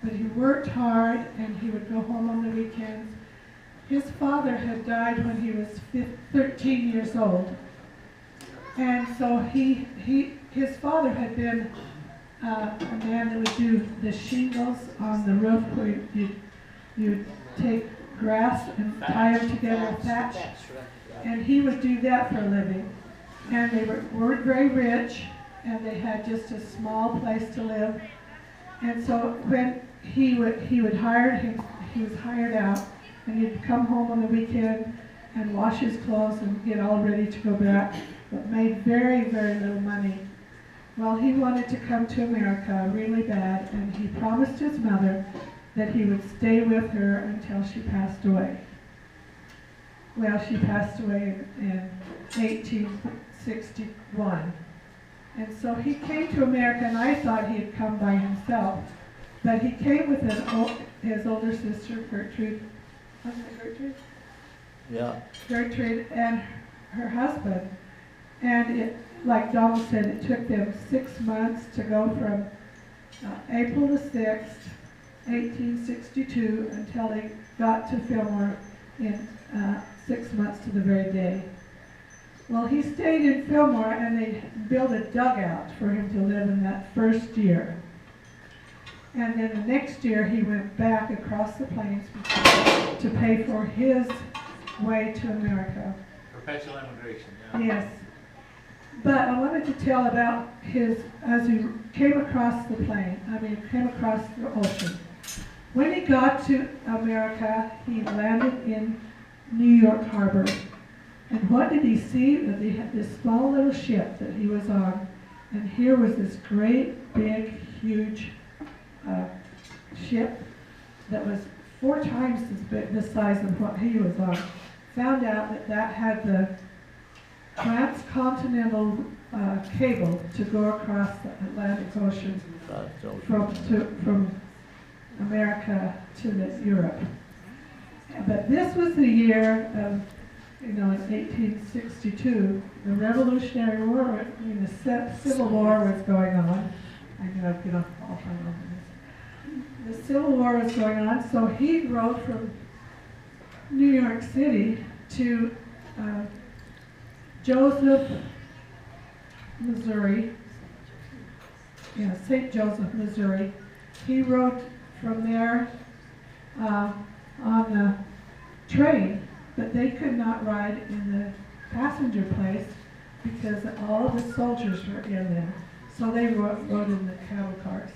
but he worked hard and he would go home on the weekends. His father had died when he was 13 years old. And so his father had been a man that would do the shingles on the roof where you'd take grass and tie them together with thatch. And he would do that for a living. And they weren't very rich, and they had just a small place to live. And so when he was hired out, and he'd come home on the weekend and wash his clothes and get all ready to go back, but made very, very little money. Well, he wanted to come to America really bad, and he promised his mother that he would stay with her until she passed away. Well, she passed away in 1861. And so he came to America, and I thought he had come by himself. But he came with his older sister, Gertrude. Wasn't it Gertrude? Yeah. Gertrude and her husband. And it, like Donald said, it took them 6 months to go from April the 6th, 1862, until they got to Fillmore in 6 months to the very day. Well, he stayed in Fillmore, and they built a dugout for him to live in that first year. And then the next year, he went back across the plains to pay for his way to America. Perpetual immigration, yeah. Yes. But I wanted to tell about as he came across the came across the ocean. When he got to America, he landed in New York Harbor. And what did he see? That he had this small little ship that he was on. And here was this great, big, huge ship that was 4 times the size of what he was on. Found out that had the transcontinental cable to go across the Atlantic Ocean from America to Europe. But this was the year of, in 1862, the Revolutionary War, the Civil War was going on. I know I've been off all time on this. The Civil War was going on, so he rode from New York City to Joseph, Missouri. Yeah, St. Joseph, Missouri. He rode from there on the train, but they could not ride in the passenger place because all the soldiers were in there. So they rode in the cattle cars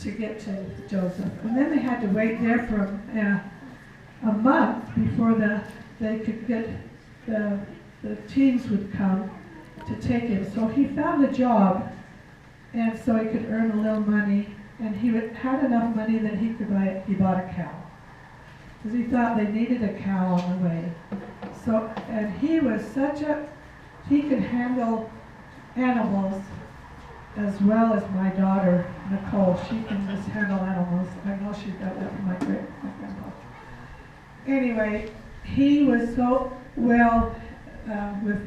to get to Joseph. And then they had to wait there for a month before they could get the teams would come to take him. So he found a job, and so he could earn a little money, and he had enough money that he bought a cow. Because he thought they needed a cow on the way. So, and he was he could handle animals as well as my daughter, Nicole. She can just handle animals. I know she got that from my grandpa. Anyway, he was so well with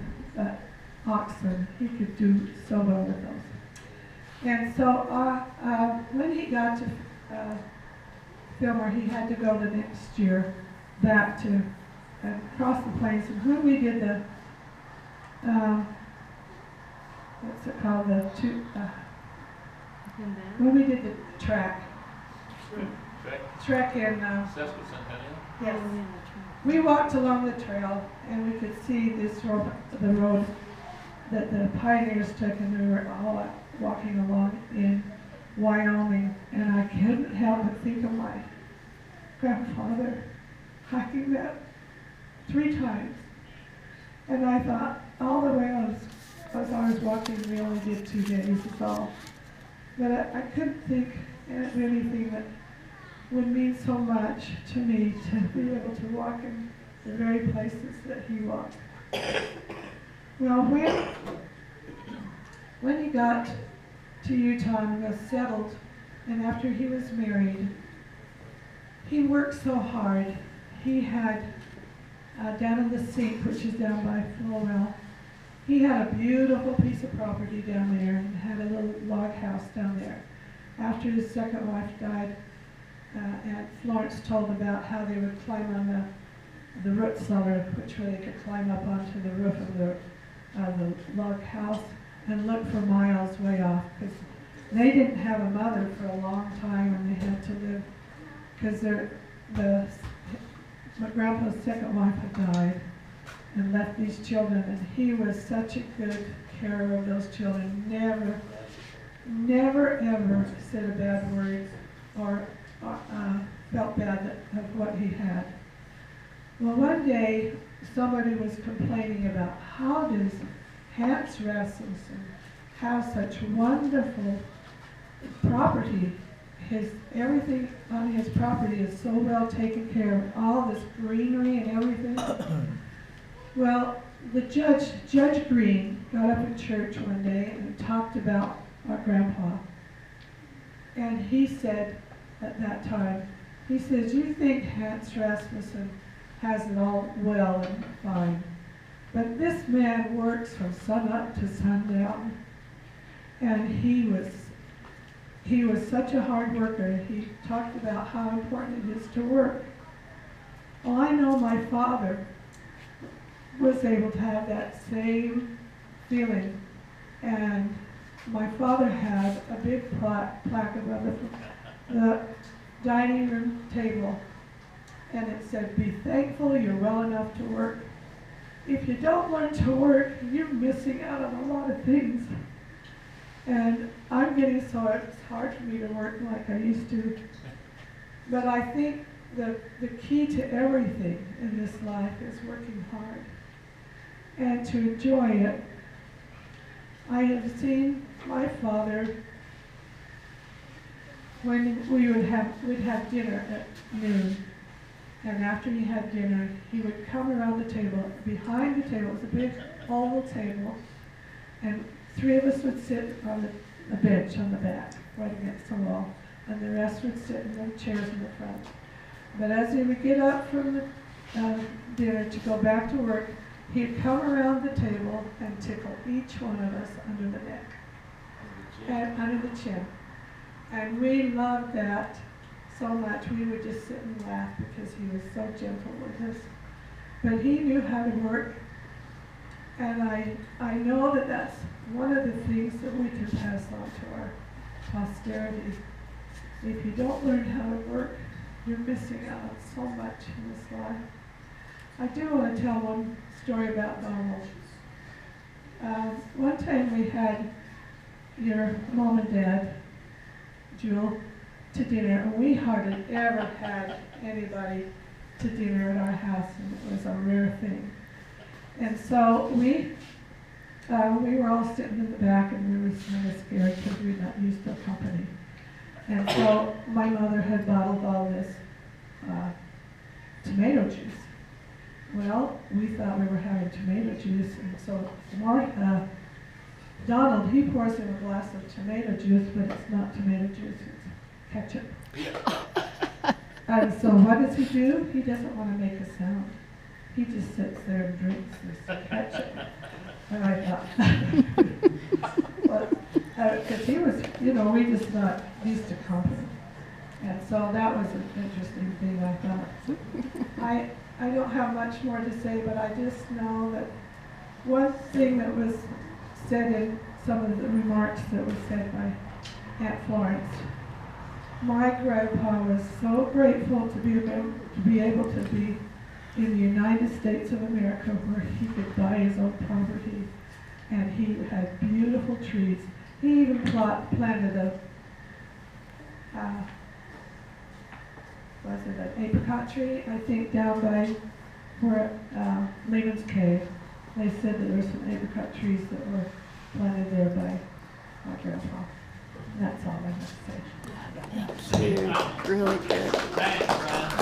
oxen. He could do so well with those. And so when he got to Fillmore, he had to go the next year back to cross the plains. And when we did the what's it called? When we did the trek in yes, we walked along the trail, and we could see the road that the pioneers took, and we were all walking along in Wyoming, and I couldn't help but think of my grandfather hiking that 3 times. And I thought, all the way as I was walking, we only did 2 days is all. But I couldn't think of anything that would mean so much to me to be able to walk in the very places that he walked. Well, when he got to Utah and was settled, and after he was married, he worked so hard. He had, down in the Sink, which is down by Florell, he had a beautiful piece of property down there and had a little log house down there. after his second wife died, Aunt Florence told about how they would climb on the root cellar, which way they could climb up onto the roof of the log house and look for miles way off, because they didn't have a mother for a long time, and they had to live, because my grandpa's second wife had died and left these children, and he was such a good carer of those children. Never ever said a bad word or felt bad of what he had. Well, one day somebody was complaining about how does Hans Rasmussen have such wonderful property. Everything on his property is so well taken care of, all this greenery and everything. Well, the Judge Green, got up in church one day and talked about our grandpa. And he said at that time, he says, you think Hans Rasmussen has it all well and fine, but this man works from sun up to sundown, and he was such a hard worker. He talked about how important it is to work. Well, I know my father was able to have that same feeling, and my father had a big plaque above the dining room table, and it said, be thankful you're well enough to work. If you don't learn to work, you're missing out on a lot of things. And I'm getting so it's hard for me to work like I used to. But I think the key to everything in this life is working hard and to enjoy it. I have seen my father, when we'd have dinner at noon, and after he had dinner, he would come around the table. Behind the table was a big oval table, and 3 of us would sit on a bench on the back, right against the wall, and the rest would sit in the chairs in the front. But as he would get up from the dinner to go back to work, he'd come around the table and tickle each one of us under the neck, and under the chin. And we loved that so much. We would just sit and laugh because he was so gentle with us. But he knew how to work, and I know that that's one of the things that we can pass on to our posterity. If you don't learn how to work, you're missing out on so much in this life. I do want to tell one story about Donald. One time we had your mom and dad, Jewel, to dinner, and we hardly ever had anybody to dinner at our house, and it was a rare thing. And so we were all sitting in the back, and we were kind of scared because we were not used to company. And so my mother had bottled all this tomato juice. Well, we thought we were having tomato juice, and so Donald, he pours in a glass of tomato juice, but it's not tomato juice, it's ketchup. And so what does he do? He doesn't want to make a sound. He just sits there and drinks this ketchup. And I thought, because he was, we just not used to company. And so that was an interesting thing, I thought. I don't have much more to say, but I just know that one thing that was said in some of the remarks that were said by Aunt Florence, my grandpa was so grateful to be able to be in the United States of America, where he could buy his own property, and he had beautiful trees. He even planted an apricot tree, I think, down by where Lehman's Cave. They said that there were some apricot trees that were planted there by my grandpa. And that's all I have to say. Thank you. Really good. Thanks, Ron.